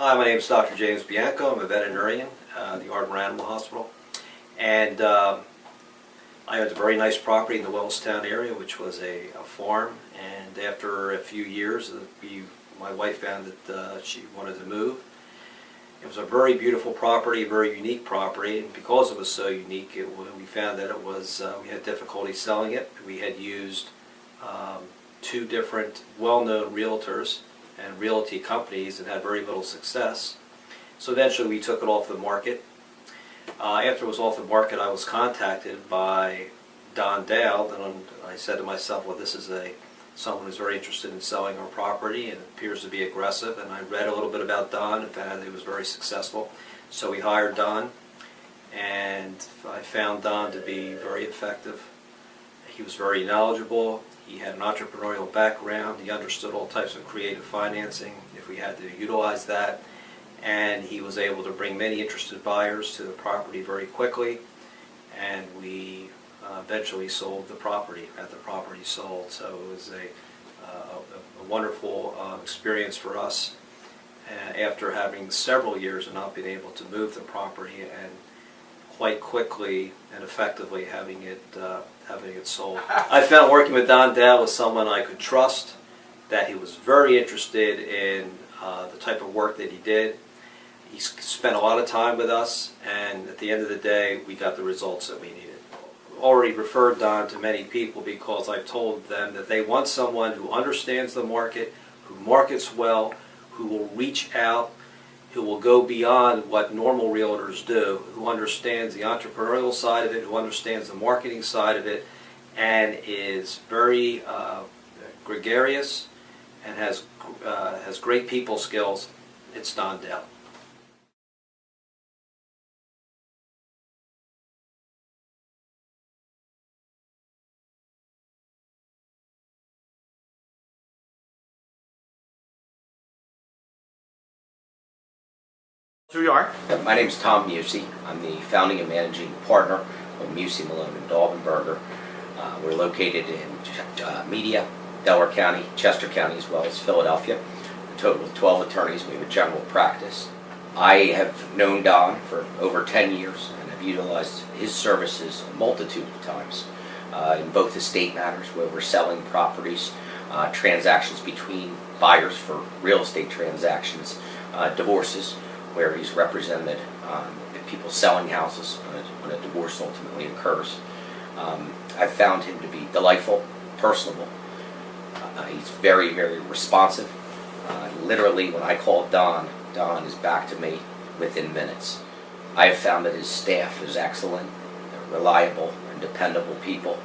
Hi, my name is Dr. James Bianco. I'm a veterinarian at the Ardmore Animal Hospital. And I owned a very nice property in the Willistown area, which was a farm. And after a few years, my wife found that she wanted to move. It was a very beautiful property, a very unique property, and because it was so unique, we found that it was, we had difficulty selling it. We had used two different well-known realtors and realty companies and had very little success. So eventually we took it off the market. After it was off the market, I was contacted by Don Dowd, and I said to myself, well, this is someone who's very interested in selling our property and appears to be aggressive. And I read a little bit about Don and found that he was very successful. So we hired Don, and I found Don to be very effective. He was very knowledgeable. He had an entrepreneurial background. He understood all types of creative financing if we had to utilize that. And he was able to bring many interested buyers to the property very quickly. And we eventually sold the property, the property sold. So it was a wonderful experience for us after having several years of not being able to move the property, and quite quickly and effectively having it sold. I found working with Don Dowd was someone I could trust, that he was very interested in the type of work that he did. He spent a lot of time with us, and at the end of the day, we got the results that we needed. Already referred Don to many people because I've told them that they want someone who understands the market, who markets well, who will reach out, who will go beyond what normal realtors do, who understands the entrepreneurial side of it, who understands the marketing side of it, and is very gregarious and has great people skills. It's Don Dowd. Who you are? My name is Tom Musey. I'm the founding and managing partner of Musey, Malone and Dahlbenberger. We're located in Media, Delaware County, Chester County, as well as Philadelphia. A total of 12 attorneys. We have a general practice. I have known Don for over 10 years and have utilized his services a multitude of times in both estate matters, where we're selling properties, transactions between buyers for real estate transactions, divorces, where he's represented people selling houses when a divorce ultimately occurs. I've found him to be delightful, personable. He's very, very responsive. Literally, when I call Don, Don is back to me within minutes. I have found that his staff is excellent. They're reliable and dependable people.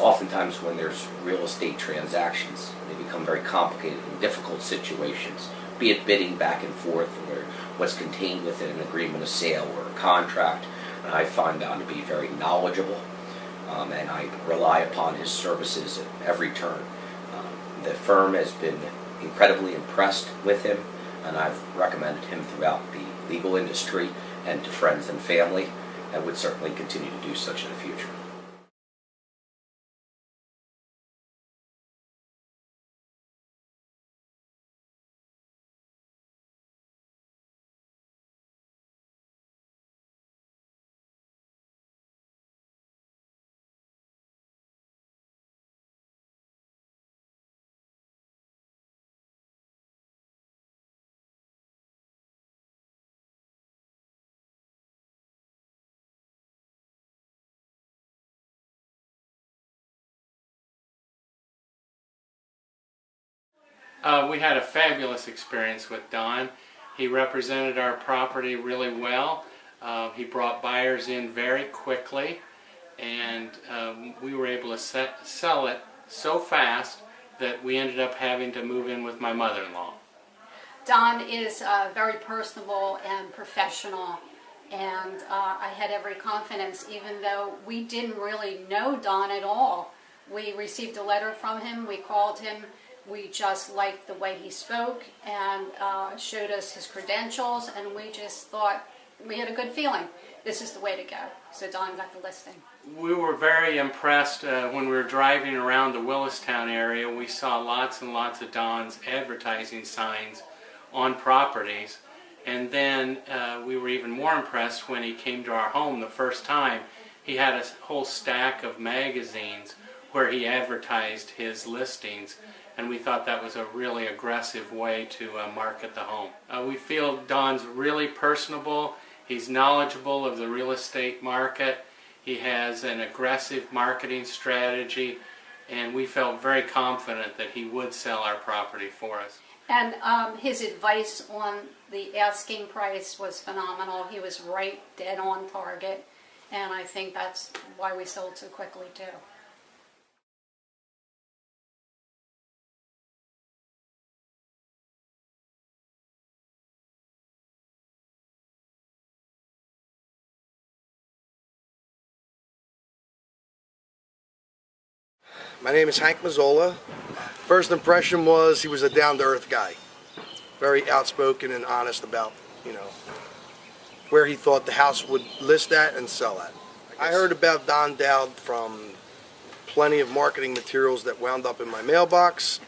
Oftentimes when there's real estate transactions, they become very complicated and difficult situations, be it bidding back and forth or what's contained within an agreement of sale or a contract. And I find Don to be very knowledgeable, and I rely upon his services at every turn. The firm has been incredibly impressed with him, and I've recommended him throughout the legal industry and to friends and family, and would certainly continue to do such in the future. We had a fabulous experience with Don. He represented our property really well. He brought buyers in very quickly, and we were able to sell it so fast that we ended up having to move in with my mother-in-law. Don is very personable and professional, and I had every confidence, even though we didn't really know Don at all. We received a letter from him, we called him, we just liked the way he spoke and showed us his credentials, and we just thought, we had a good feeling. This is the way to go. So Don got the listing. We were very impressed when we were driving around the Willistown area. We saw lots and lots of Don's advertising signs on properties. And then we were even more impressed when he came to our home the first time. He had a whole stack of magazines where he advertised his listings, and we thought that was a really aggressive way to market the home. We feel Don's really personable. He's knowledgeable of the real estate market. He has an aggressive marketing strategy, and we felt very confident that he would sell our property for us. And his advice on the asking price was phenomenal. He was right dead on target, and I think that's why we sold so quickly too. My name is Hank Mazzola. First impression was he was a down-to-earth guy. Very outspoken and honest about, where he thought the house would list at and sell at. I heard about Don Dowd from plenty of marketing materials that wound up in my mailbox,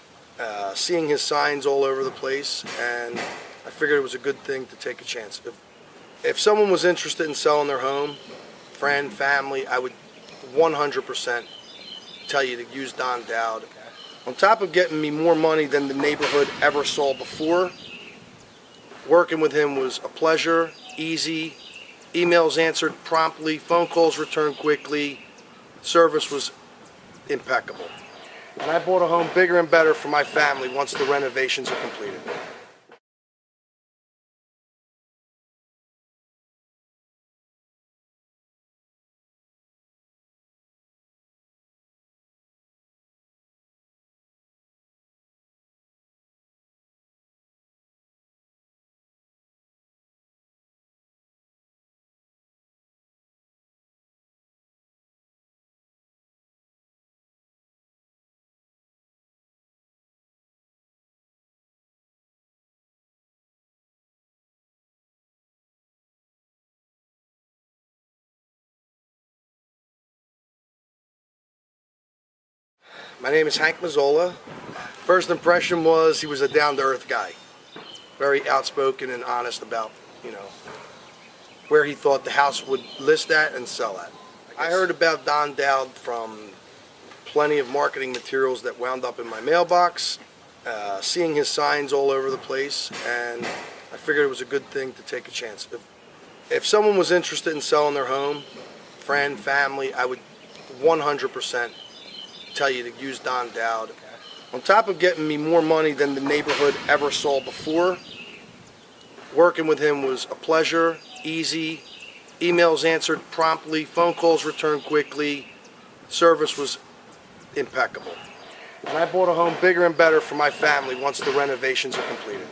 seeing his signs all over the place, and I figured it was a good thing to take a chance. If someone was interested in selling their home, friend, family, I would 100% tell you to use Don Dowd. On top of getting me more money than the neighborhood ever saw before, working with him was a pleasure, easy, emails answered promptly, phone calls returned quickly, service was impeccable. And I bought a home bigger and better for my family once the renovations are completed. My name is Hank Mazzola. First impression was he was a down-to-earth guy. Very outspoken and honest about, where he thought the house would list at and sell at. I heard about Don Dowd from plenty of marketing materials that wound up in my mailbox, seeing his signs all over the place, and I figured it was a good thing to take a chance. If someone was interested in selling their home, friend, family, I would 100% tell you to use Don Dowd. On top of getting me more money than the neighborhood ever saw before, working with him was a pleasure, easy, emails answered promptly, phone calls returned quickly, service was impeccable. And I bought a home bigger and better for my family once the renovations are completed.